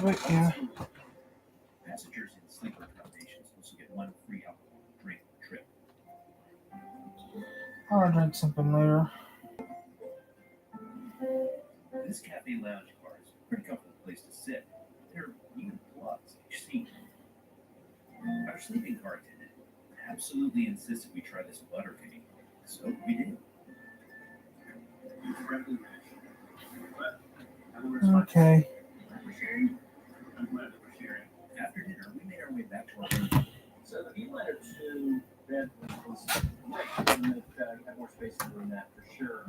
it, yeah. Passengers in sleeper accommodations also get one free alcohol drink per trip. I'll drink something later. This cafe lounge car is a pretty comfortable place to sit. There are even plugs in each seat. Our sleeping car attendant absolutely insisted we try this butter cake, so we did. Okay. I'm glad that we're sharing. After dinner, we made our way back to our room. So the V-Liner 2 bed was great. You had more space in the room that for sure.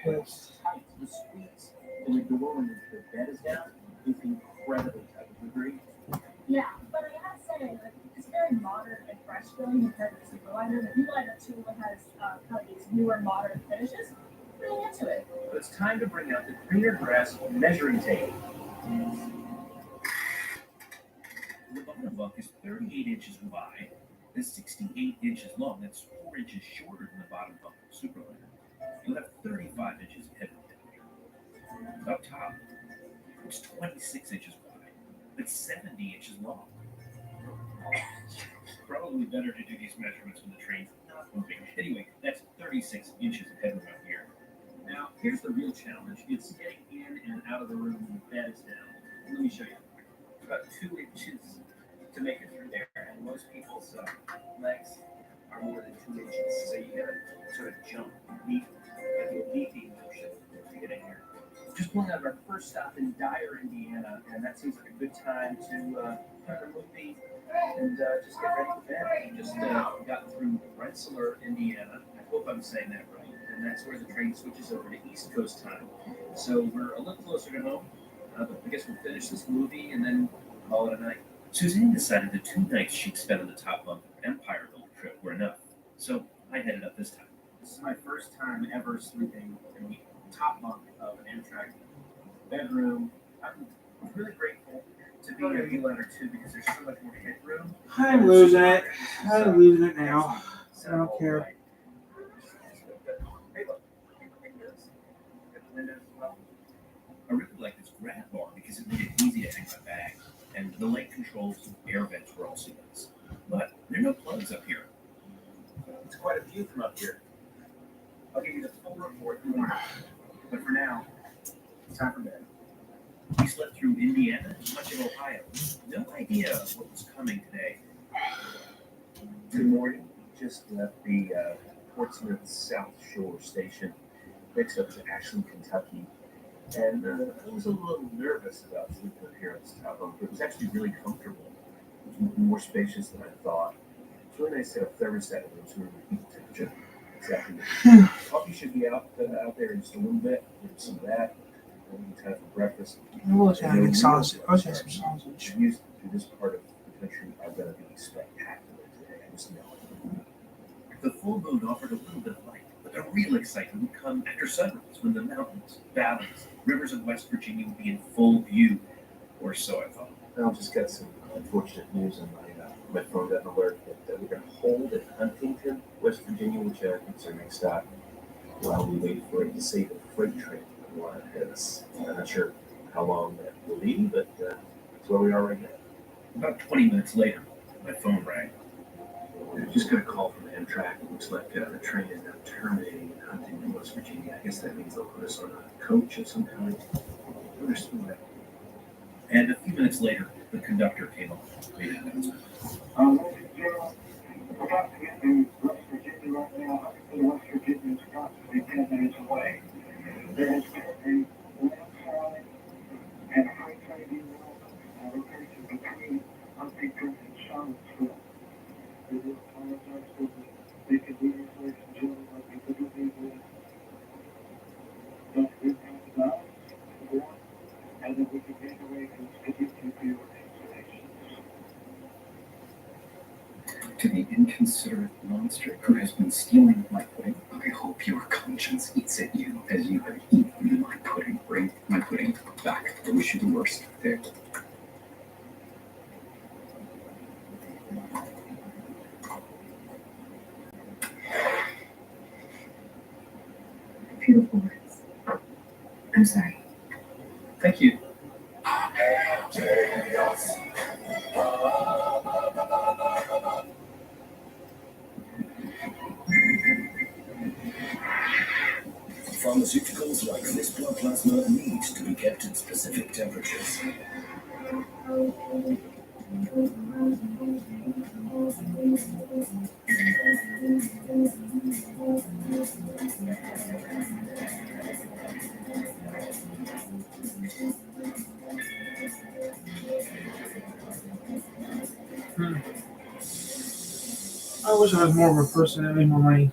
It's tight. The squeeze in the door when the bed is down is incredibly tight. Would you agree? Yeah, but I gotta say, like, it's very modern and fresh feeling compared to the Superliner. The V-Liner 2 has kind of these newer modern finishes. Really into it. But it's time to bring out the greener grass measuring tape. The bottom bunk is 38 inches wide and 68 inches long. That's 4 inches shorter than the bottom bunk of the Superliner. You'll have 35 inches of headroom down here. Up top, it's 26 inches wide. It's 70 inches long. Probably better to do these measurements when the train's not moving. Anyway, that's 36 inches of headroom out here. Now, here's the real challenge. It's getting in and out of the room when the bed is down. Let me show you. About 2 inches to make it through there. And most people's legs are more than 2 inches. So you gotta sort of jump deep, get a leaping motion to get in here. Just pulling out of our first stop in Dyer, Indiana, and that seems like a good time to turn the movie and just get ready for bed. We just got through Rensselaer, Indiana. I hope I'm saying that right. And that's where the train switches over to East Coast time. So we're a little closer to home. But I guess we'll finish this movie and then call it a night. Suzanne decided the 2 nights she'd spent on the top bunk of Empire Builder trip were enough. So I headed up this time. This is my first time ever sleeping in the top bunk of an Amtrak bedroom. I'm really grateful to be a V-Liner 2 because there's so much more headroom. I'm losing it. I'm losing it now. I don't care. Hey, look. Got the windows as well. I really like this grab bar because it made it easy to hang my bag. And the light controls and air vents were also nice. But there are no plugs up here. It's quite a view from up here. I'll give you the full report in the morning. But for now, it's time for bed. We slept through Indiana and much of Ohio. No idea what was coming today. Good morning. Just left the Portsmouth South Shore station. Next up to Ashland, Kentucky. And I was a little nervous about sleeping up here on this top bunk, but it was actually really comfortable. It was more spacious than I thought. It's really nice to have a thermostat in the room with heat temperature. Exactly. Coffee should be out there in just a little bit. Give some of that. And time for breakfast. We'll just have sausage. I'll just have some sausage. Used to this part of the country, I've got to be spectacular today. I just know it. The full moon offered a little bit of light, but the real excitement would come after sunrise when the mountains, valleys, rivers of West Virginia would be in full view, or so I thought. I just got some unfortunate news on my phone. Got an alert that we're going to hold in Huntington, West Virginia, which I think is our next stop, while we wait for a disabled freight train to line ahead of us. I'm not sure how long that will be, but that's where we are right now. About 20 minutes later, my phone rang. I just got a call from Amtrak. It looks like the train is now terminating in Huntington, West Virginia. I guess that means they'll put us on a coach of some kind. Understood that. And a few minutes later, the conductor came on. Made an announcement. We're about to get to West Virginia right now. West Virginia is approximately 10 minutes away. There has been a landslide and a high tide in location between Huntington and Charlottesville. We do apologize for the inconvenience, ladies and gentlemen, but we do need to don't impact the hours, and then we can get away from continue to your installations. To the inconsiderate monster who has been stealing my pudding, I hope your conscience eats at you as you have eaten my pudding. Bring my pudding back. I wish you the worst. There. Beautiful words. I'm sorry. Thank you. I wish I was more of a person that made more money.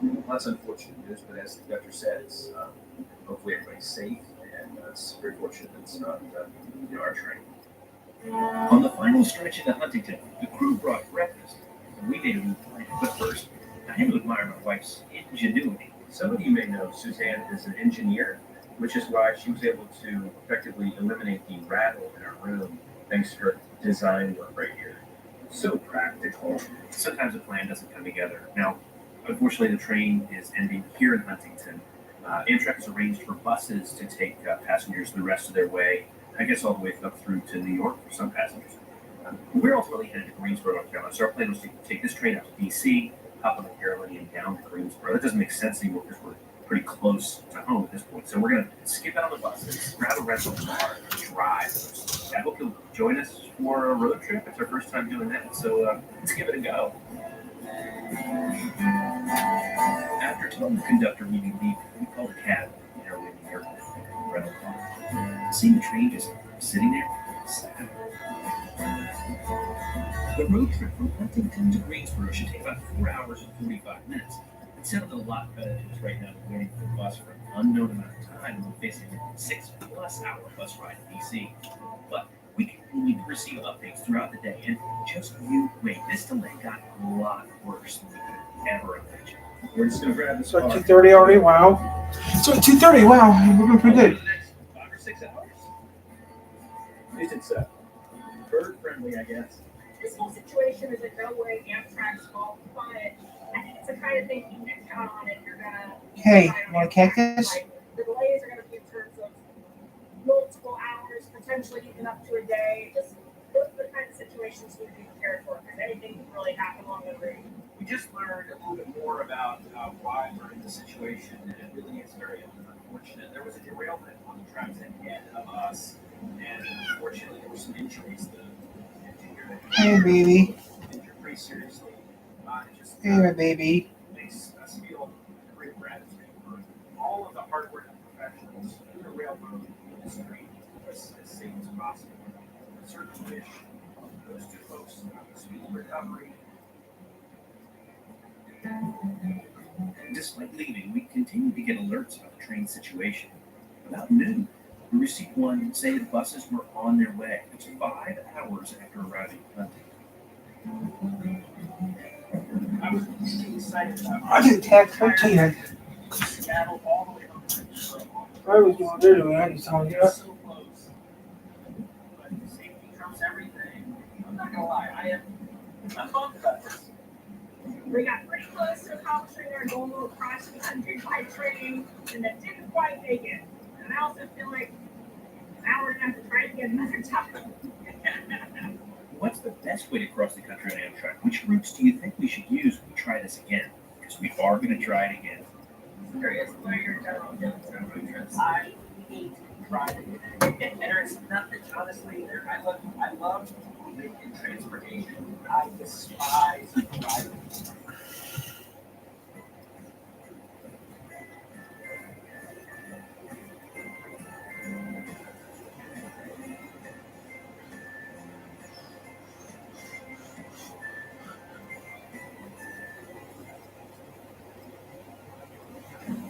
Well, that's unfortunate news, but as the doctor said, it's hopefully everybody's safe, and it's very fortunate that it's not our train. On the final stretch into Huntington, the crew brought breakfast, and we made a new plan. But first, I had to admire my wife's ingenuity. Some of you may know Suzanne is an engineer, which is why she was able to effectively eliminate the rattle in our room thanks to her design work right here. So practical. Sometimes a plan doesn't come together. Now, unfortunately, the train is ending here in Huntington. Amtrak has arranged for buses to take passengers the rest of their way, I guess all the way up through to New York for some passengers. We're ultimately headed to Greensboro, North Carolina. So our plan was to take this train out to D.C., hop on the Carolinian down to Greensboro. That doesn't make sense anymore because we're pretty close to home at this point. So we're going to skip out on the buses, grab a rental car, and drive. I hope you'll join us for a road trip. It's our first time doing that, so let's give it a go. After telling the conductor we need leave, we called a cab in our way to the airport. Rental car. Seeing the train just sitting there, sad. The road trip from Huntington to Greensboro should take about 4 hours and 45 minutes. It sounded a lot better to us right now than waiting for the bus for an unknown amount of time and facing a 6+ hour bus ride to DC. But we continued to receive updates throughout the day, and just you wait, this delay got a lot worse than we could ever imagine. We're just going to grab this So car. 2:30 already? Wow. So 2:30, wow. We're doing pretty good. For the next 5 or 6 hours. At least it's bird friendly, I guess. This whole situation is in no way Amtrak's fault, but I think it's the kind of thing you can count on if you're gonna. Hey, want a cactus? Like, the delays are gonna be in terms of multiple hours, potentially even up to a day. Just those are the kind of situations we need to be prepared for because anything can really happen along the route. We just learned a little bit more about why we're in this situation, and it really is very unfortunate. There was a derailment on the tracks ahead of us, and unfortunately, there were some injuries. The engineer Hey, baby. injured pretty seriously. It just Hey, my baby. makes us feel great gratitude for all of the hardworking professionals in the railroad industry to keep us as safe as possible. I certainly wish those two folks a speedy recovery. Despite leaving, we continued to get alerts about the train situation. About noon, we received one saying the buses were on their way. It's 5 hours after arriving at Huntington. I was really excited about I didn't tax 13. Seattle all the way home from I was doing good doing I just told you. so close. But safety trumps everything. I'm not gonna lie, I'm pumped about this. We got pretty close to accomplishing our goal of crossing the country by train, and that didn't quite make it. And I also feel like now we're gonna have to try it again another time. What's the best way to cross the country on Amtrak? Which routes do you think we should use when we try this again? Because we are going to try it again. I'm curious, what are your general feelings on road trips? I hate driving. There's nothing, honestly, I love moving and transportation. I despise driving.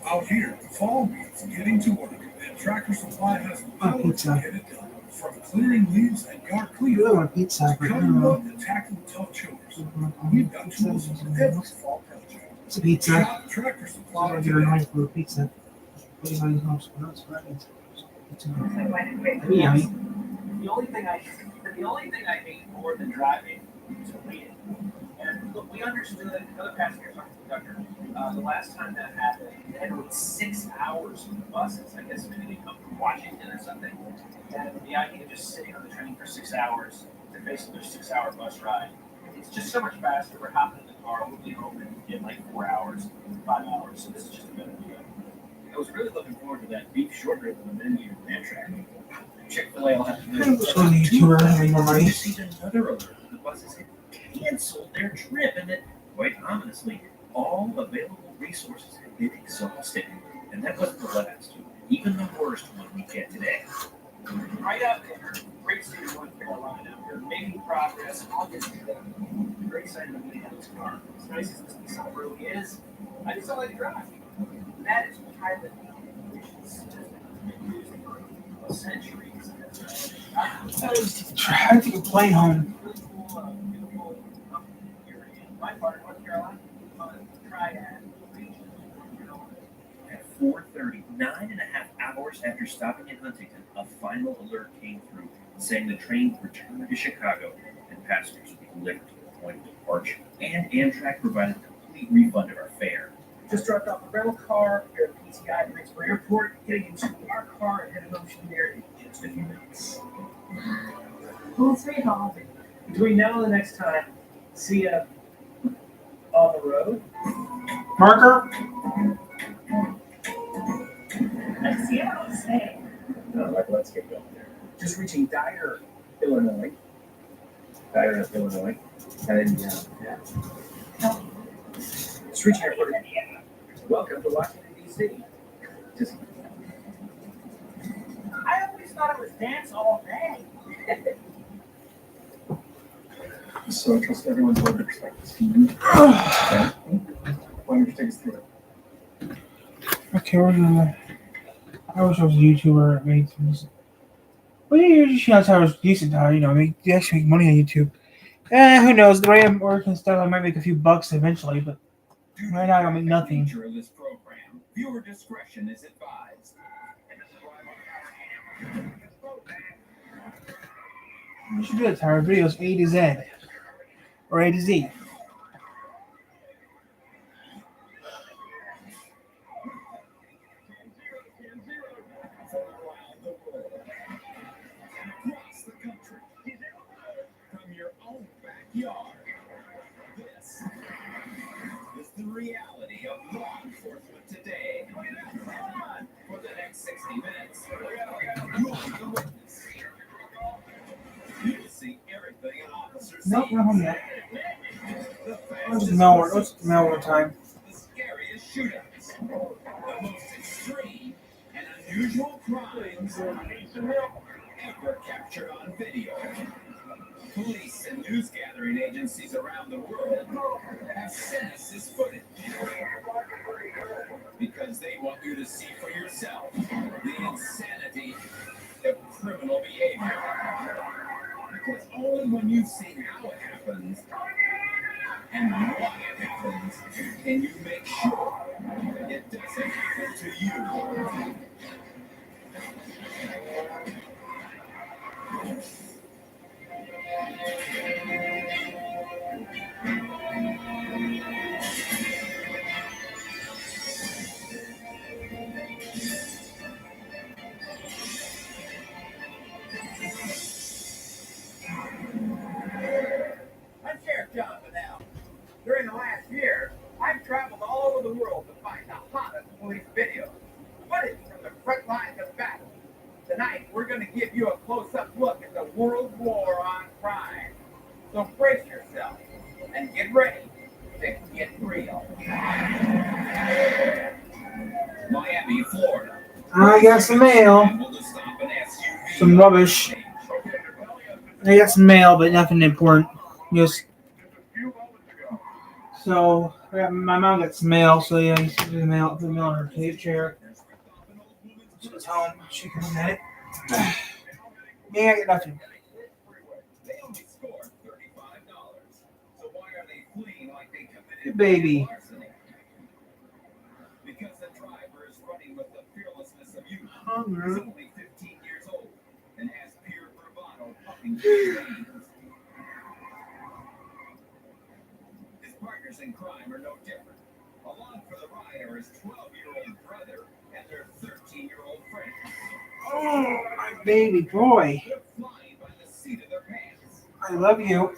Out here, fall means getting to work, and Tractor Supply has the power to pizza. get it done. From clearing leaves and yard You cleanup really want a pizza, to but I cutting don't know. wood and tackling tough chores, we've got tools for every fall project. It's a pizza. Shop Tractor I'm Supply gonna get her today. home for a pizza. Everybody's home, so that's right. So why did we? That'd be yummy. The only thing I hate more than driving is waiting. And look, we understood other passengers, like the conductor. The last time that happened, they had to wait 6 hours for the buses. I guess maybe they come from Washington or something. And the idea of just sitting on the train for 6 hours to face their 6-hour bus ride, it's just so much faster. We're hopping in the car, we'll be home in like 4 hours, 5 hours. So this is just a better deal. I was really looking forward to that beef short rib on the menu from Amtrak. Chick-fil-A will have to I'm just going to YouTuber having more money. received another alert. The buses had canceled their trip, and that, quite ominously, all available resources had been exhausted. And that wasn't the last. Even the worst one we get today. Right out there, great state of North Carolina. We're making progress. I'll get to that. I'm very excited to be in this car. As nice as this piece of really is, I just don't like to drive. That is pilot which has been used for centuries. I take a plane home. Really cool, beautiful area in my part of North Carolina. Triad region of North Carolina. At 4:30, 9.5 hours after stopping in Huntington, a final alert came through saying the train returned to Chicago and passengers would be delivered to the point of departure. And Amtrak provided a complete refund of our fare. Just dropped off a rental car here at PTI at Rexburg Airport, getting into our car and headed home from there in just a few minutes. P3 Nov. Between now and the next time, see ya on the road. Marker? Let's see what I'll say. Let's get going there. Just reaching Dyer, Illinois. Dyer, Illinois. And yeah. Just reaching airport. Welcome to Washington, D.C. Just. I always thought it was dance all day. So I trust everyone's orders like this. Why don't you take us through it? Okay, we're gonna. I wish I was a YouTuber that made things. Well, yeah, you should how it's decent now, you know, you actually make money on YouTube. Who knows? The way I'm working stuff, I might make a few bucks eventually, but right now I don't make nothing. Nature of this program, viewer discretion is advised. You should do that, Tyler. Videos A to Z. Or A to Z. Across the country, from your own backyard. This is the reality of law enforcement today. For the next 60 minutes, you'll be the witness. You'll see everything an officer sees. Nope, not home yet. The What's fastest the mail? person What's the mail one time? the scariest shootouts, the most extreme and unusual crimes ever captured on video. Police and news gathering agencies around the world have sent us this footage because they want you to see for yourself the insanity of criminal behavior. Because only when you've seen how it happens and why it happens can you make sure it doesn't happen to you. I'm Sheriff Jonathan now. During the last year, I've traveled all over the world to find the hottest police videos. Footage from the front lines of battle. Tonight, we're going to give you a close-up look at the world war on crime. So brace yourself and get ready to get real. Miami, Florida. I got some mail. Some rubbish. I got some mail, but nothing important. Just so my mom got some mail, so yeah, you see the mail in her cave chair. She's home. She can look at it. Yeah, I got nothing. They only scored $35. So why are they fleeing like they committed Baby. larceny? Because the driver is running with the fearlessness of youth. He's Hungry. only 15 His partners in crime are no different. Along for the ride are his 12-year-old brother and their 13-year-old friend. Oh, my baby boy. They're flying by the seat of their pants. I love you.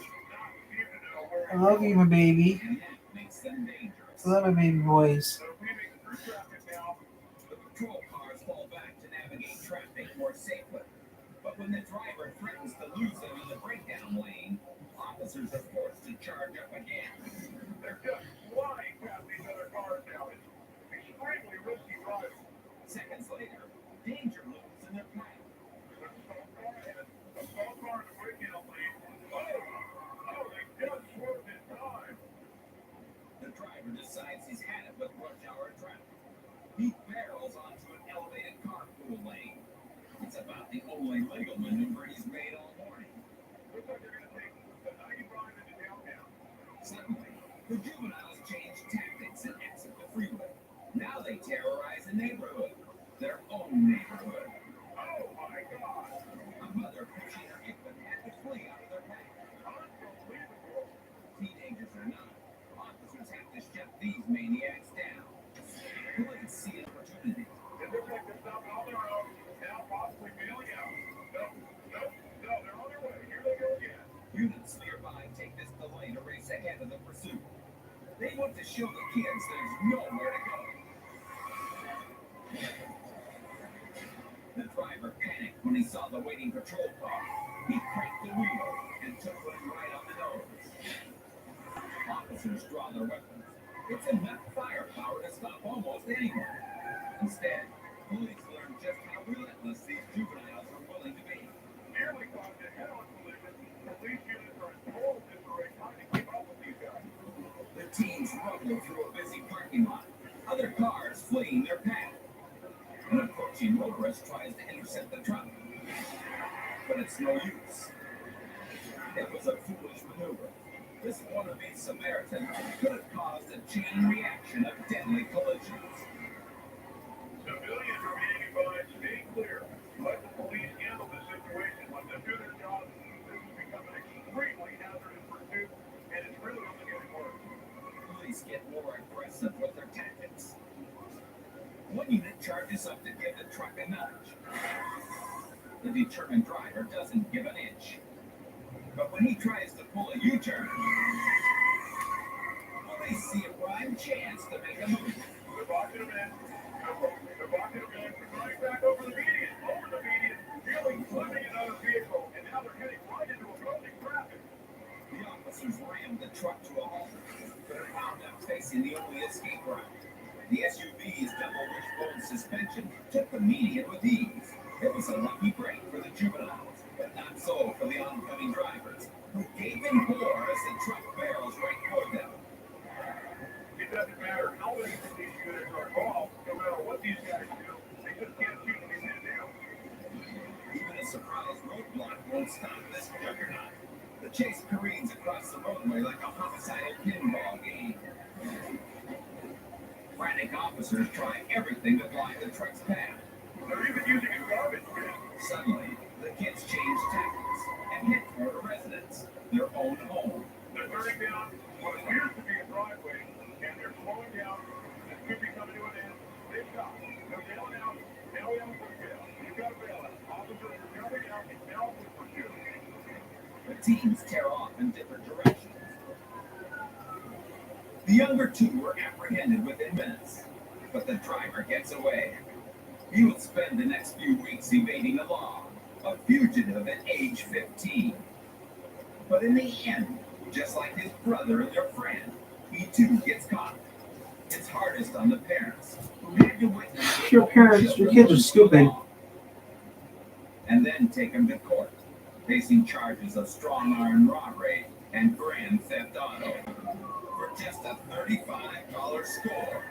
I love you, my baby. And that makes them dangerous. I love my baby boys. The patrol cars fall back to navigate traffic more safely. But when the driver threatens to lose them in the breakdown lane, officers are forced to charge up again. They're just flying past these other cars now. It's extremely risky driving. Seconds later, danger looms in their path. A small car in the breakdown lane. Oh, they just swerved in time. The driver decides he's had it with rush hour traffic. He barrels onto an elevated carpool lane. It's about the only legal maneuver he's made all morning. Looks like they're going to take the 95 into downtown. Suddenly, the juveniles change tactics and exit the freeway. Now they terrorize a neighborhood, their own neighborhood. Oh my God! A mother pushing her infant had to flee out of their path. Unbelievable! Teenagers or not, officers have to shut these maniacs down. Police see an opportunity. It looks like they're stopping on their own, now possibly bailing out. No, they're on their way. Here they go again. Units nearby take this delay to race ahead of the pursuit. They want to show the kids there's nowhere to go. The driver panicked when he saw the waiting patrol car. He cranked the wheel and took one right on the nose. Officers draw their weapons. It's enough firepower to stop almost anyone. Instead, police learn just how relentless these juveniles are willing to be. Nearly caused a head-on collision. Police units are in total disarray trying to keep up with these guys. The teens rumble through a busy parking lot. Other cars fleeing their path. An approaching motorist tries to intercept the truck. But it's no use. It was a foolish maneuver. This wannabe Samaritan could have caused a chain reaction of deadly collisions. Civilians are being advised to stay clear. Let the police handle the situation. Let them do their job. This has become an extremely hazardous pursuit, and it's really only getting worse. Police get more aggressive with their tactics. One unit charges up to give the truck a nudge. The determined driver doesn't give an inch. But when he tries to pull a U-turn, police see a prime chance to make a move. They're boxing him in. They're boxing him in. They're running back over the median. Over the median. Nearly flipping another vehicle. And now they're heading right into opposing traffic. The officers rammed the truck to a halt, but are wound up facing the only escape route. The SUV's double wishbone suspension took the median with ease. It was a lucky break for the juveniles, but not so for the oncoming drivers, who gave in more as the truck barrels right toward them. It doesn't matter how many of these units are involved. No matter what these guys do, they just can't shoot these men down. Even a surprise roadblock won't stop this juggernaut. The chase careens across the roadway like a homicidal pinball game. Frantic officers try everything to block the truck's path. They're even using a garbage bin. Suddenly, the kids change tactics and head toward a residence, their own home. They're turning down what appears to be a driveway, and they're slowing down. This could be coming to an end. They stop. They're bailing out. Now we have a quick bail. You've got a bailout. Officers are jumping out and now we pursue. The teams tear off in different directions. The younger two were apprehended within minutes, but the driver gets away. He will spend the next few weeks evading the law, a fugitive at age 15. But in the end, just like his brother and their friend, he too gets caught. It's hardest on the parents, who had to witness Your parents, your kids are stupid. and then take him to court, facing charges of strong-arm robbery and grand theft auto for just a $35 score.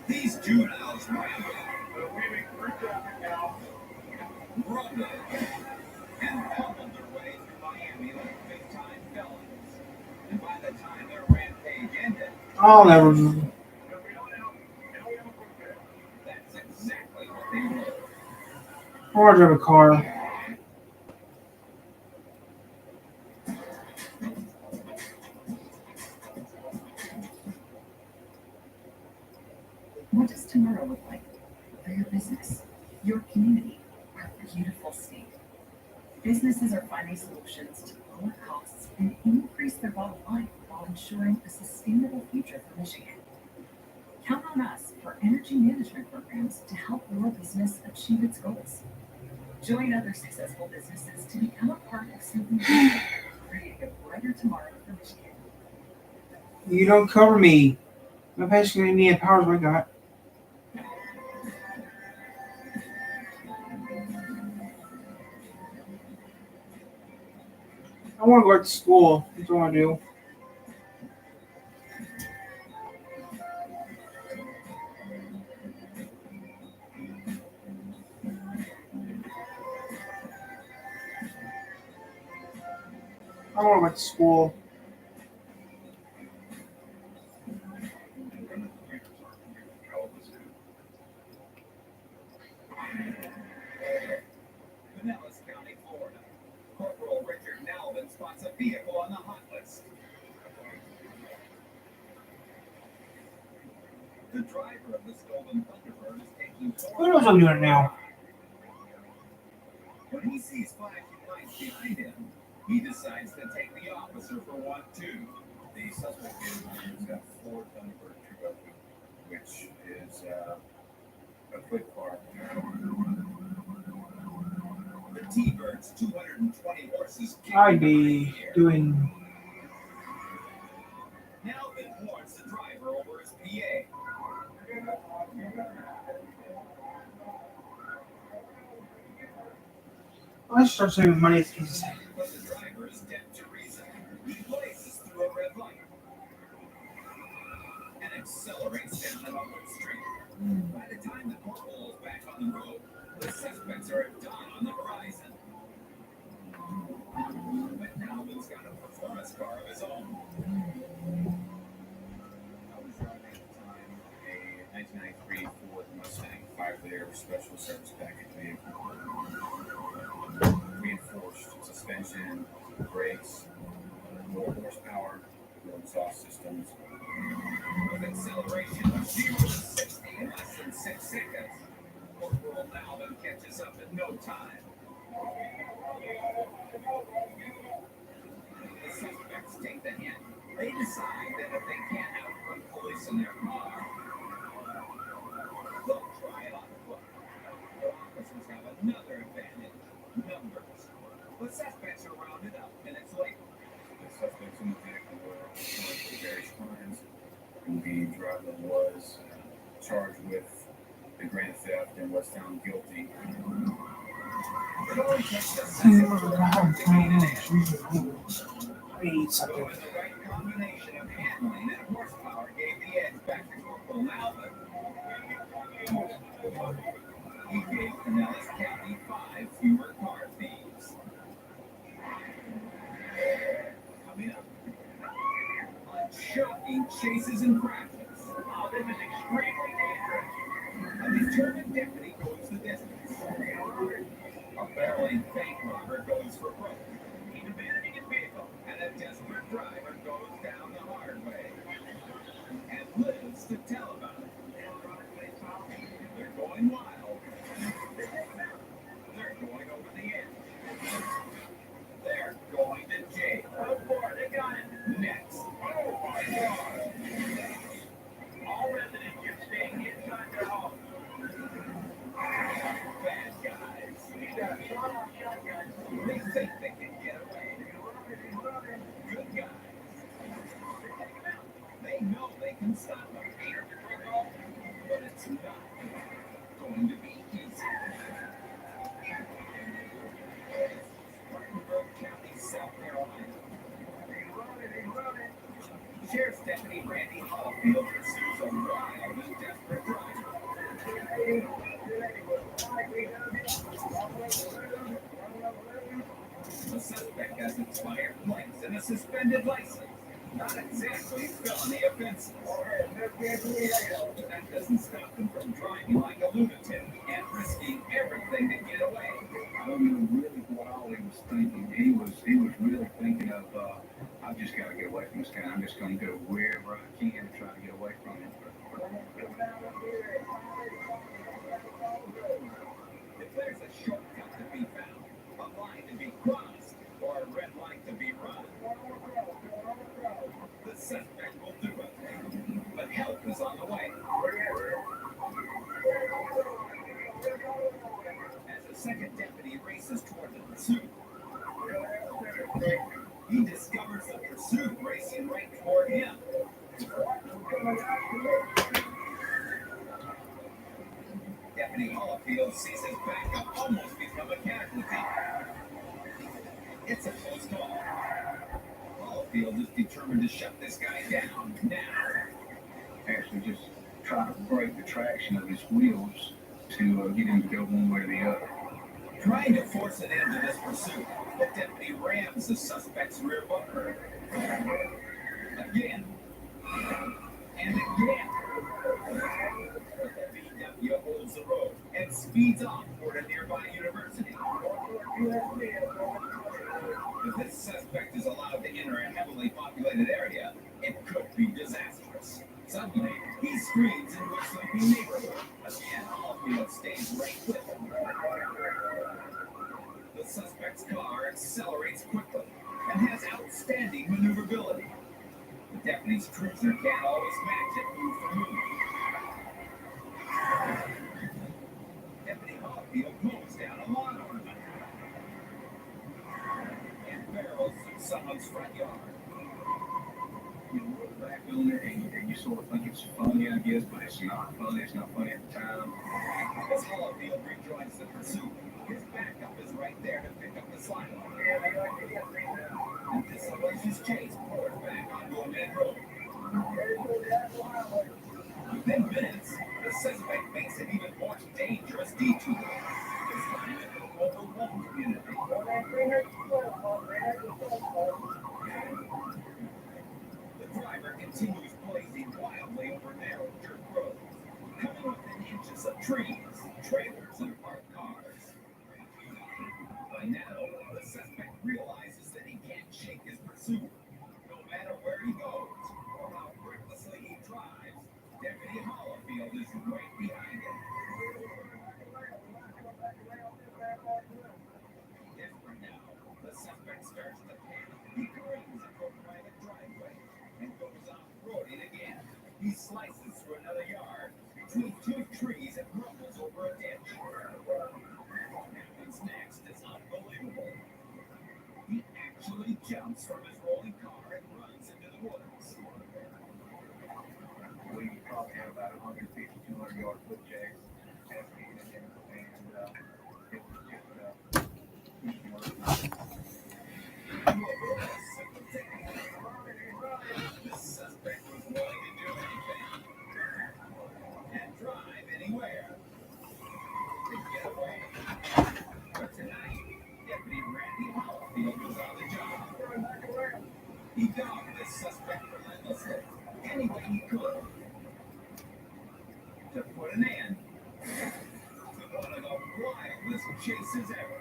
These juveniles rambled, They're weaving through traffic now. rumbled, and pummeled their way through Miami like big-time felons. And by the time their rampage ended, I'll never. They're bailing out. Now we have a quick bail. that's exactly what they were. I want to drive a car. Businesses are finding solutions to lower costs and increase their bottom line while ensuring a sustainable future for Michigan. Count on us for energy management programs to help your business achieve its goals. Join other successful businesses to become a part of something bigger, creating a brighter tomorrow for Michigan. You don't cover me. I'm basically need powers I got. I want to go back to school. That's what I want to do. I want to go back to school. Pinellas County, Florida. Corporal Richard Nalvin spots a vehicle on the hot list. The driver of the stolen Thunderbird is taking Who knows I'm doing it now? When he sees flashing lights behind him, he decides to take the officer for one too. The suspect has got 4 Thunderbird 202, which is a quick car. The T-Bird's 220 horses kick I'd in be the air. doing. Nalvin warns the driver over his PA. Let's start saving money. As kids say. But the driver is deaf to reason. He blazes through a red light and accelerates down an upward street. By the time the corporal is back on the road, the suspects are at dawn on the horizon. But Nalvin's got a performance car of his own. I was driving at the time a 1993 Ford Mustang 5-liter special service package vehicle. Reinforced suspension, brakes, more horsepower, more exhaust systems. With acceleration of 0 to 60 in less than 6 seconds, Corporal Nalvin catches up in no time. The suspects take the hint. They decide that if they can't outrun police in their car, they'll try it on foot. The officers have another advantage: numbers. The suspects are rounded up minutes later. The suspects in the vehicle were charged with various crimes. The driver was charged with the grand theft and was found guilty. It only takes a second for the car to gain an edge. I need something. When the right combination of handling and horsepower gave the edge back to Corporal Nalvin, he gave Pinellas County 5 fewer car thieves. Coming up, on shocking chases and crashes. Oh, this is extremely dangerous. A determined deputy goes the distance. A barreling bank robber goes for broke. He's abandoning his vehicle. And a desperate driver goes down the hard way and lives to tell about it. They're going wild. They're going over the edge. They're going to jail. Oh, boy, they got him. Next. Oh, my God. All residents should stay inside their homes. Bad guys. He's got a shot-off shotgun. They think they can get away. Good guys. They know they can stop them. But it's not going to be easy. Spartanburg County, South Carolina. Sheriff's Deputy Randy Hallfield pursues a wild and desperate driver. The suspect has expired plates and a suspended license. Not exactly felony offenses. But that doesn't stop them from driving like a lunatic and risking everything to get away. I don't know really what all he was thinking. He was really thinking of, I've just got to get away from this guy. I'm just going to go wherever I can to try to get away from him. If there's a shortcut to be found, a line to be sees his backup almost become a casualty. It's a close call. Caulfield is determined to shut this guy down now. Actually, just try to break the traction of his wheels to get him to go one way or the other. Trying to force an end to this pursuit, the deputy rams the suspect's rear bumper. Again. And again. The VW holds the road and speeds off toward a nearby university. If this suspect is allowed to enter a heavily populated area, it could be disastrous. Suddenly, he screams into a sleeping neighborhood. Again, Caulfield stays right with him. The suspect's car accelerates quickly and has outstanding maneuverability. The deputy's cruiser can't always match it move for move. Deputy Caulfield mows down a lawn ornament and barrels through someone's front yard. You know, we're back on there, and you sort of think it's funny, I guess, but it's not funny. It's not funny at the time. As Caulfield rejoins the pursuit, his backup is right there to pick up the slack. And this hellacious chase pours back onto a main road. Within minutes, the suspect makes an even more dangerous detour. This time into the overwhelmed community. The driver continues blazing wildly over narrow dirt roads, coming within inches of trees, trailers, and parked cars. By now, the suspect realizes that he can't shake his pursuit. No matter where he goes or how recklessly he drives, Deputy Caulfield is right behind him. Desperate now, the suspect starts to panic. He careens into a private driveway and goes off-roading again. He slices through another yard, between two trees, and rumbles over a ditch. What happens next is unbelievable. He actually jumps from his rolling car and runs into the woods. We probably had about 150, 200 yard foot jacks. And it was just, This suspect was willing to do anything and drive anywhere to get away. But tonight, Deputy Randy Caulfield was on the job. He dogged this suspect relentlessly, any way he could, to put an end to one of the wildest chases ever.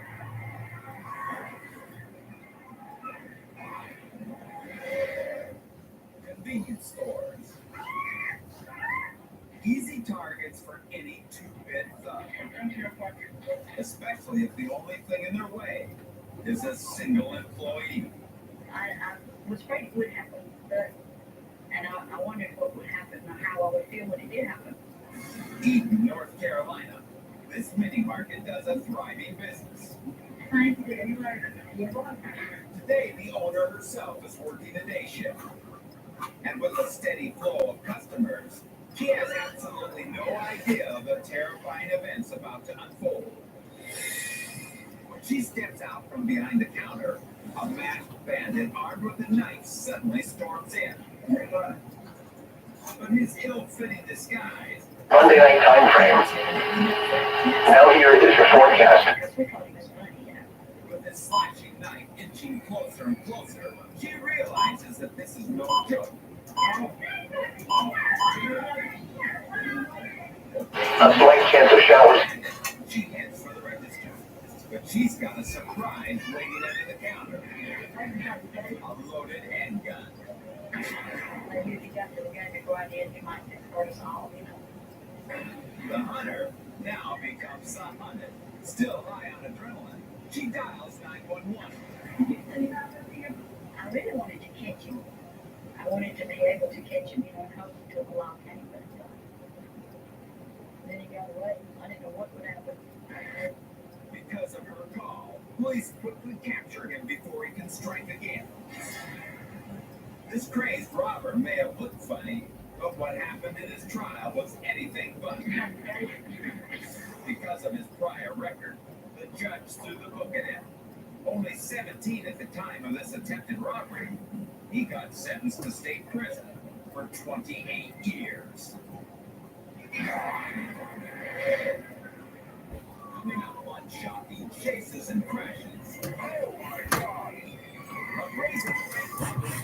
Convenience stores. Easy targets for any two-bit thug. Especially if the only thing in their way is a single employee. I was afraid it would happen, and I wondered what would happen or how I would feel when it did happen. Eden, North Carolina. This mini market does a thriving business. Today, the owner herself is working a day shift. And with a steady flow of customers, she has absolutely no idea of the terrifying events about to unfold. When she steps out from behind the counter, a masked bandit armed with a knife suddenly storms in. But his ill-fitting disguise... Monday night time frame. Now here is your forecast. With his slashing knife inching closer and closer, she realizes that this is no joke. A slight chance of showers. She heads for the register, but she's got a surprise waiting under the counter. A loaded handgun. The hunter now becomes the hunted. Still high on adrenaline, she dials 911. I really wanted to catch him. I wanted to be able to catch him, and hope he took a long time, but then he got away. I didn't know what would happen. Because of her call, police quickly capture him before he can strike again. This crazed robber may have looked funny, but what happened in his trial was anything but. Because of his prior record, the judge threw the book at him. Only 17 at the time of this attempted robbery. He got sentenced to state prison for 28 years. Coming up on shocking chases and crashes. Oh my God! A razor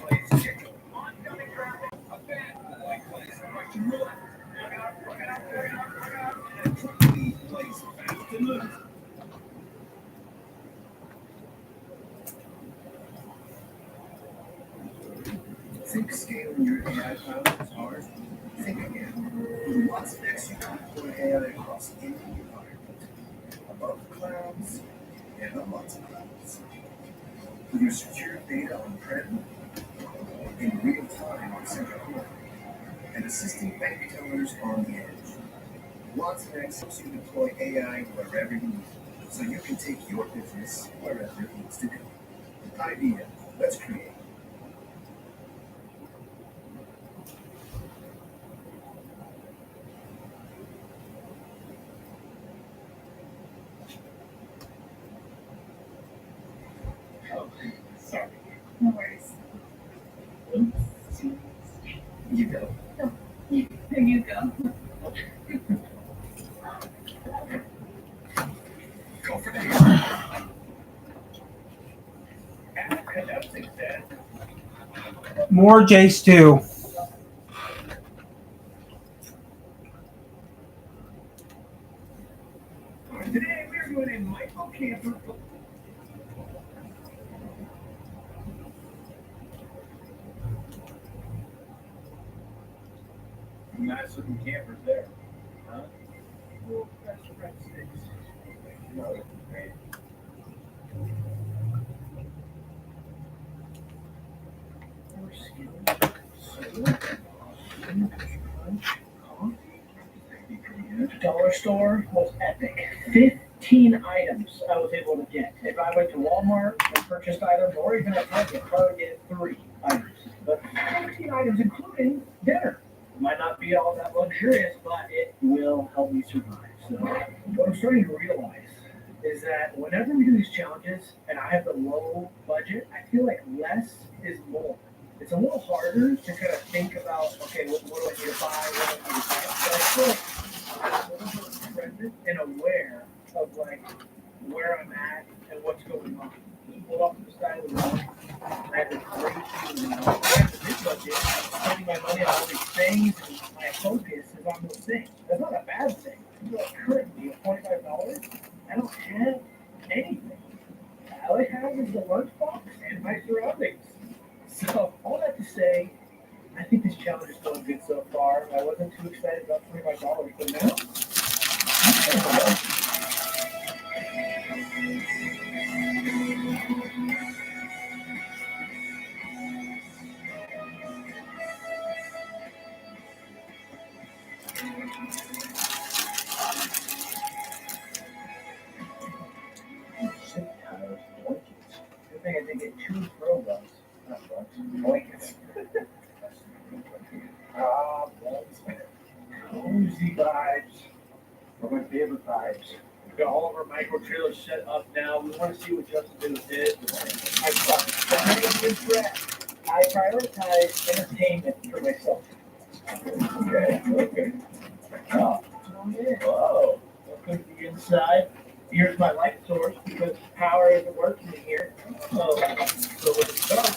plays chicken. Oncoming traffic. A bad boy plays Russian roulette. Look out. And a truck thief plays fast and loose. Think scaling your AI pilot is hard? Think again. With WatsonX, you can deploy AI across any environment. Above the clouds and on lots of clouds. With your secure data on-prem, in real time on central core, and assisting bank tellers on the edge. WatsonX helps you deploy AI wherever you need, so you can take your business wherever it needs to go. Idea. Let's create. Oh, sorry. No worries. You go. There you go. Go for that. And that's success. More J Stew. Today we're doing a micro camper. Nice looking campers there, huh? Well, that's the right sticks. No, great. Dollar store was epic. 15 items I was able to get. If I went to Walmart and purchased items, or even at Target, I'd probably get 3 items. But 15 items, including dinner. It might not be all that luxurious, but it will help me survive. So, what I'm starting to realize is that whenever we do these challenges and I have the low budget, I feel like less is more. It's a little harder to kind of think about, okay, what do I need to buy? What do I need to buy? But I feel like I'm a little bit present and aware of like where I'm at and what's going on. Just pull off to the side of the road. I have a great team now. I have a big budget. I'm spending my money on all these things, and my focus is on those things. That's not a bad thing. But currently, at $25, I don't have anything. All I have is the lunchbox and my surroundings. So, all that to say, I think this challenge is going good so far. I wasn't too excited about $25, but now, good thing I did get 2 throw bucks. Not bucks, blankets. Bugs. Cozy vibes. One of my favorite vibes. We've got all of our micro trailers set up now. We want to see what Justin did with his. I prioritize entertainment for myself. Okay. Oh, whoa. Welcome to the inside. Here's my light source because power isn't working in here. So let's start.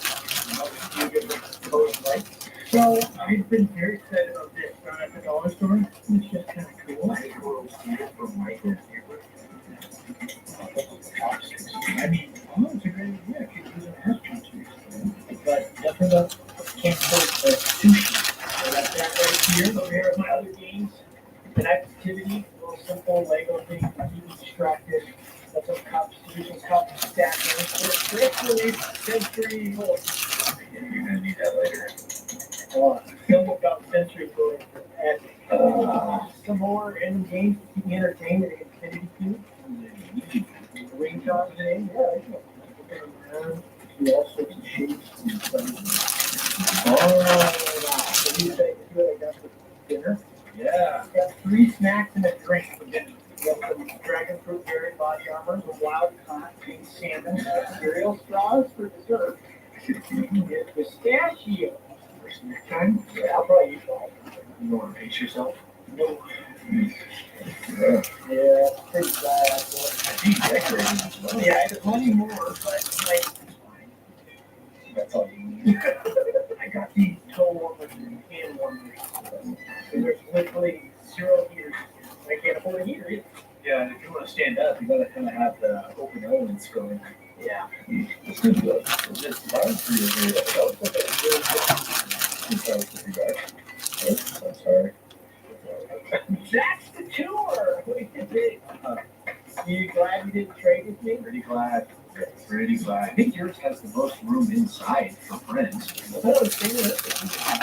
I'll give the color light. So I've been very excited about this. Down at the dollar store, it's just kind of cool. I mean, it's a great idea. I could use an astronaut suit. But definitely can't put sushi. So that's that right here. Over here are my other games. An activity, a little simple Lego thing to keep me distracted. Got some cups, do some cups, stacking. Especially sensory. You're gonna need that later. Simple cup, sensory toy. And some more random games to keep me entertained in Infinity Cube. Ring toss today. Yeah, I can look around, see all sorts of shapes and stuff. Wow. So you say I got for dinner? Yeah. Got 3 snacks and a drink for dinner. Got some cereal straws for dessert. Get pistachio. For snack time? Yeah, I'll probably eat all. You want to pace yourself? No. Yeah. Yeah, pretty bad. I think decorating as well. Yeah, there's plenty more, but like, it's fine. That's all you need. I got these toe warmers and hand warmers. And there's literally 0 heaters. I can't afford a heater either. Yeah, and if you want to stand up, you gotta kind of have the open elements going. Yeah. It's good though. It's mine for you here. That was really good. That was pretty bad. Oh, I'm sorry. That's the tour. You glad you didn't trade with me? Pretty glad. Pretty glad. I think yours has the most room inside for friends. I was thinking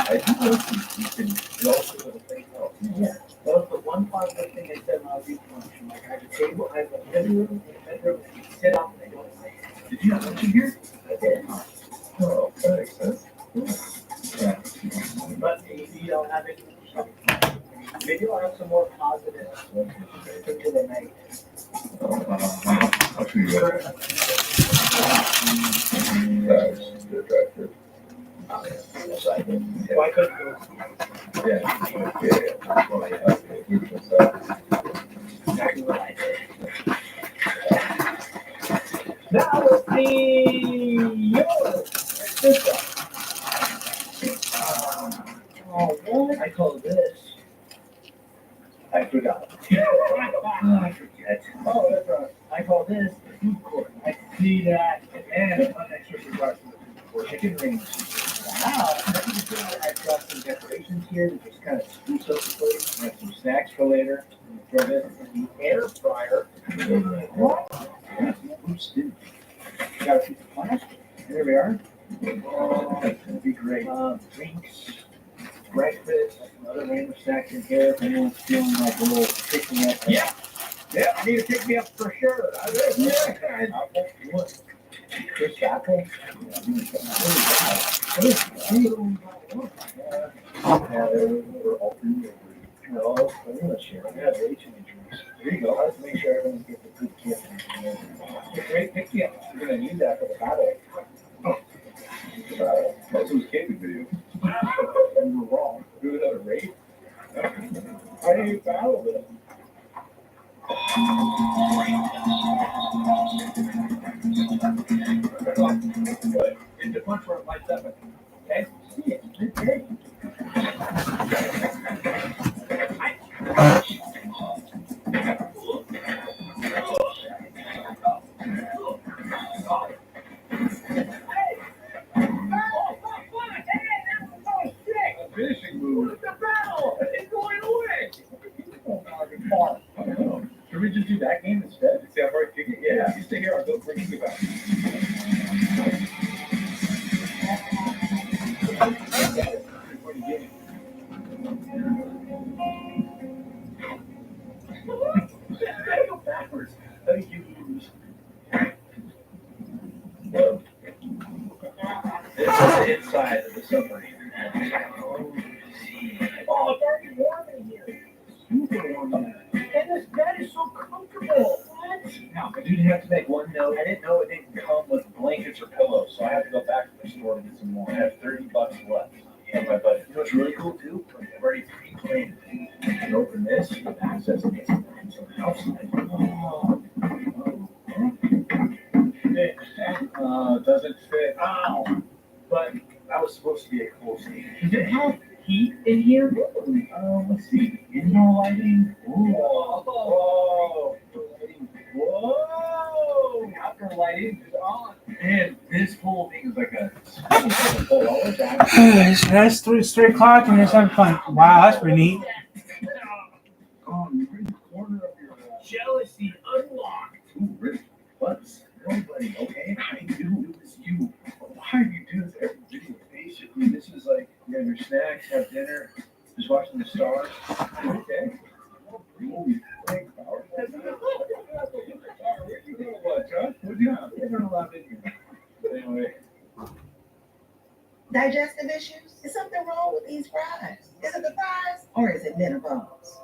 I do listen. You can you also have a thing else. yeah. That was the one positive thing I said when I was eating lunch. I'm like, I have a table, I have a living room, and a bedroom, and you can sit up and I don't like it. Did you have lunch in here? I did. Oh, that makes sense. Yeah. But maybe don't have it. Maybe I'll have some more positive into the night. I'll show you that. That's attractive. Yes, I did. Why couldn't go? Yeah. Well, yeah. What's that? Exactly what I did. Now let's see yours. This one. Oh, what? I call this. I forgot. I forget. Oh, that's right. I call this the food court. I see that. And an extra cigar for the food court. Chicken wings. Wow. I've got some decorations here to just kind of spruce up the place. I have some snacks for later. Throw this in the air fryer. What? Yeah, oops, dude. Got a piece of plastic. There we are. Oh, that's gonna be great. Drinks, breakfast, some other random snacks in here. If anyone's feeling like a little pick me up. Yeah. Yeah, I need to pick me up for sure. I will. Yeah. Apple. What? Fish apple. We're all three. No, I'm gonna share. I got way too many drinks. There you go. Let's make sure everyone gets a good gift. It's a great pick me up. We're gonna use that for the battle. That's those gaming video. You were wrong. Do it at a rate. How do you battle with it? Good. It's the punch where it lights up. Okay? Yeah, okay. A finishing move. The battle! It's going away! I don't know. Should we just do that game instead? See how far I kick it? Yeah. You stay here. I'll go bring you back. Funny game. I go backwards. I think you lose. This is the inside of the submarine. Oh, it's already warm in here. Super warm in here. And this bed is so comfortable. What? Now, I did have to make one note. I didn't know it didn't come with blankets or pillows, so I had to go back to the store to get some more. I have $30 left in my budget. You know what's really cool too? I've already pre-planned. You can open this, you have access to get some outside. It Doesn't fit. Ow! But that was supposed to be a cool scene. Does it have heat in here? Let's see. Indoor lighting. Whoa. Whoa. Whoa. Outdoor lighting is on. And this whole thing is like a pull all the time. It's 3 o'clock and it's having fun. Wow, that's pretty neat. Oh, you're in the corner of your Jealousy unlocked. Ooh, really? What's nobody? Okay, I do. It was you. Why do you do this every video? Basically, this is like you have your snacks, have dinner, just watching the stars. Okay. Holy thank power. Where'd you go to watch, huh? What'd you have? They're not allowed in here. Anyway. Digestive issues? Is something wrong with these fries? Is it the fries or is it minerals?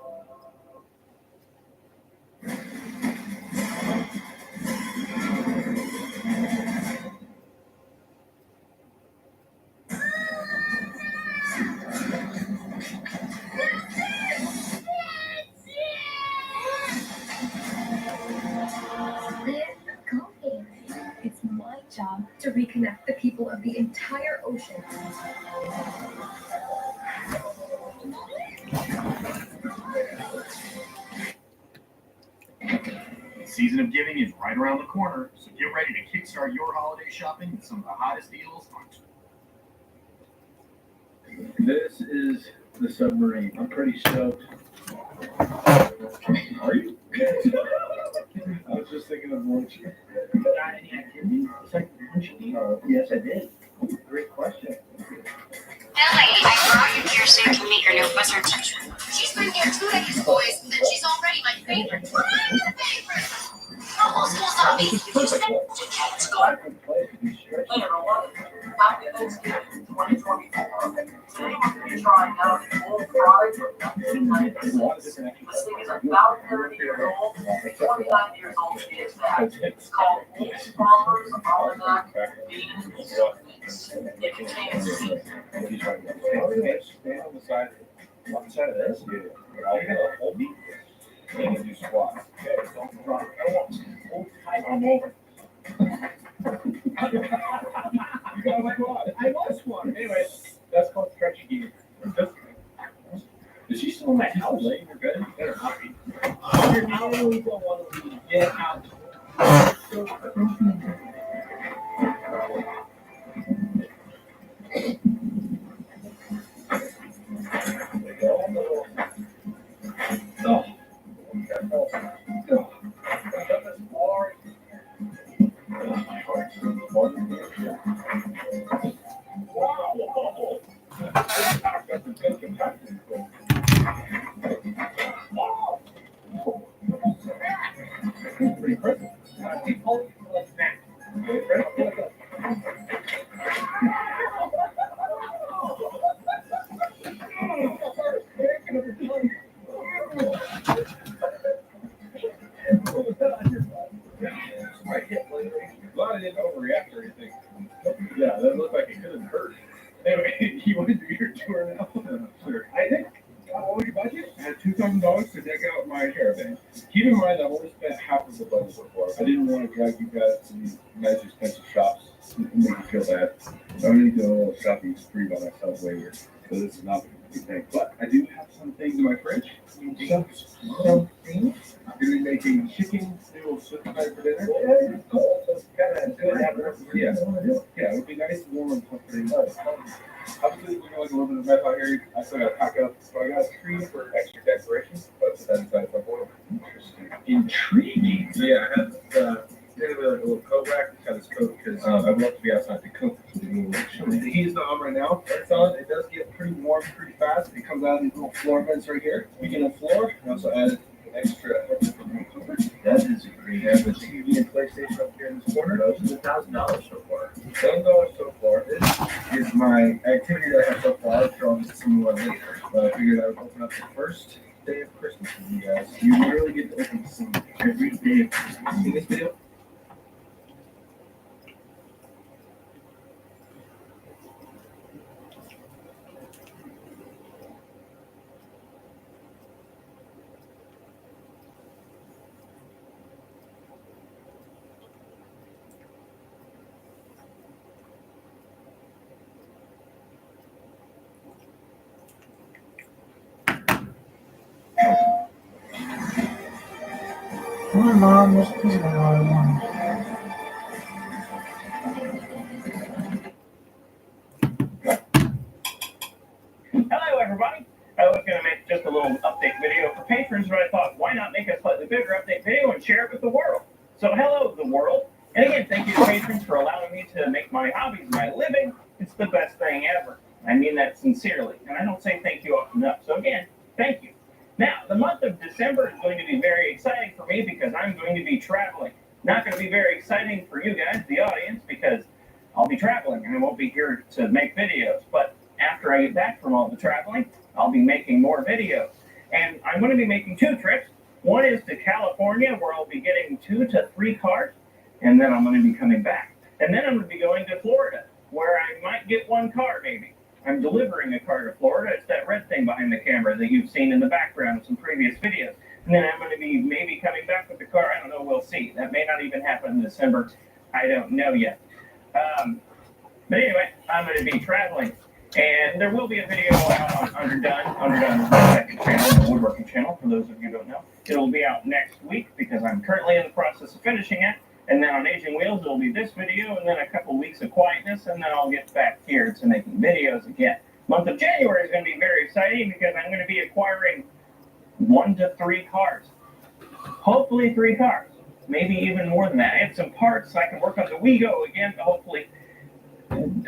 It's my job to reconnect the people of the entire ocean. The season of giving is right around the corner, so get ready to kickstart your holiday shopping with some of the hottest deals on. This is the submarine. I'm pretty stoked. Are you? I was just thinking of lunch. Got any activity? Yes, I did. Great question. Ellie, I brought you here so you can meet your new wizard teacher. She's been here 2 days, boys, and she's already my favorite. What are your favorite? The whole school's on me. You said let's go. Hey everyone, happy Thanksgiving 2024. Today we're going to be trying out a full product from 1990. This thing is about 30 years old, 29 years old to be exact. It's called Wolf's Farmer's Almanac Bean Mix. It contains seeds. Stand on the side. One side of this? Yeah. Are you going to hold me? And you do squats. Okay, don't drop. I want hold tight on over. You got my quad. I was one. Anyway, that's called stretchy gear. Is she still in my house? Laying in good? Better not be. You're now really don't want to leave. Get out. Pretty impressive. Glad I didn't overreact or anything. Yeah, that looked like it could have hurt. Anyway, you want to do your tour now? Sure. I think, what was your budget? I had $2,000 to deck out my caravan. Keep in mind, I've only spent half of the budget so far. I didn't want to drag you guys to these nice, expensive shops and make you feel bad. So I'm going to do a little shopping spree by myself later. So this is not a big thing. But I do have some things in my fridge. Some things. I'm going to be making chicken noodle soup tonight for dinner. Yeah, cool. So it's kind of good. Yeah, it would be nice, warm, and comforting. Obviously, we're going to like a little bit of mess out here. I still got to pack up. So I got a tree for extra decoration. But that's inside my board. Interesting. Intriguing. So yeah, I had kind of a little coat rack. Got this coat because I'd love to be outside to cook. The heat is not on right now. It's on. It does get pretty warm pretty fast. It comes out of these little floor vents right here. Speaking of floor, I also added extra comfort. That is great. I have a TV and PlayStation up here in this corner. Those are $1,000 so far. $1,000 so far. This is my activity that I have so far. I'm sure I'll get some more later. But I figured I would open up the first day of Christmas with you guys. You literally get to open some every day of Christmas. In this video, My mom was pissing on. Hello, everybody. I was going to make just a little update video for patrons, but I thought, why not make a slightly bigger update video and share it with the world? So, hello, the world. And again, thank you to patrons for allowing me to make my hobbies my living. It's the best thing ever. I mean that sincerely, and I don't say thank you often enough. So again, thank you. Now, the month of December is going to be very exciting for me because I'm going to be traveling. Not going to be very exciting for you guys, the audience, because I'll be traveling and I won't be here to make videos. But after I get back from all the traveling, I'll be making more videos. And I'm going to be making 2 trips. One is to California, where I'll be getting 2 to 3 cars, and then I'm going to be coming back. And then I'm going to be going to Florida, where I might get 1 car, maybe. I'm delivering a car to Florida. It's that red thing behind the camera that you've seen in the background of some previous videos. And then I'm going to be maybe coming back with the car. I don't know. We'll see. That may not even happen in December. I I don't know yet. But anyway, I'm going to be traveling. And there will be a video out on Underdone. Underdone is my second channel, the woodworking channel, for those of you who don't know. It'll be out next week because I'm currently in the process of finishing it. And then on Aging Wheels, it'll be this video, and then a couple weeks of quietness, and then I'll get back here to making videos again. Month of January is going to be very exciting because I'm going to be acquiring 1 to 3 cars. Hopefully 3 cars. Maybe even more than that. I have some parts so I can work on the WeGo again, hopefully.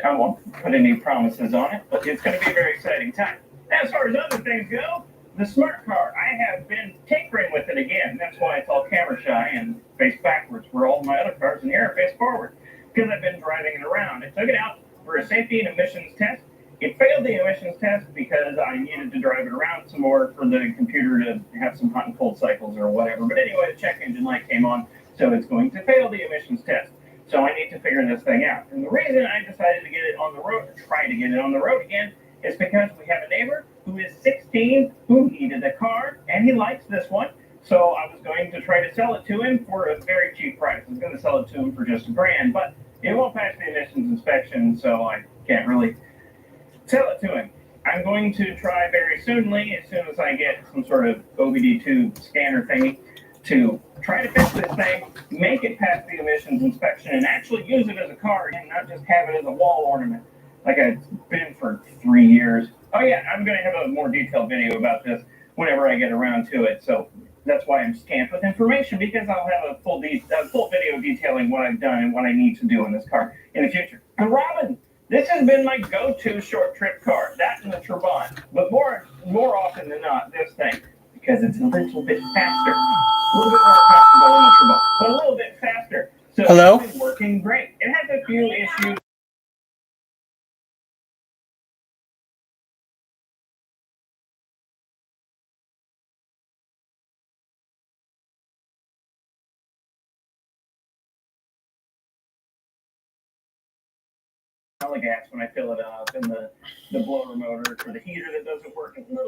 I won't put any promises on it, but it's going to be a very exciting time. As far as other things go, the smart car, I have been tinkering with it again. That's why it's all camera shy and face backwards, where all my other cars in here are face forward, because I've been driving it around. I took it out for a safety and emissions test. It failed the emissions test because I needed to drive it around some more for the computer to have some hot and cold cycles or whatever. But anyway, the check engine light came on, so it's going to fail the emissions test. So I need to figure this thing out. And the reason I decided to get it on the road, or try to get it on the road again, is because we have a neighbor who is 16 who needed a car, and he likes this one. So I was going to try to sell it to him for a very cheap price. I was going to sell it to him for just $1,000, but it won't pass the emissions inspection, so I can't really sell it to him. I'm going to try very soonly, as soon as I get some sort of OBD2 scanner thingy, to try to fix this thing, make it pass the emissions inspection, and actually use it as a car and not just have it as a wall ornament like I've been for 3 years. Oh yeah, I'm going to have a more detailed video about this whenever I get around to it. So that's why I'm scant with information, because I'll have a full video detailing what I've done and what I need to do in this car in the future. And Robin, this has been my go-to short trip car, that and the Trabant. But more often than not, this thing, because it's a little bit faster. A little bit more comfortable in the Trabant, but a little bit faster. So Hello? it's been working great. It has a few issues. Gas when I fill it up, and the blower motor for the heater that doesn't work. Little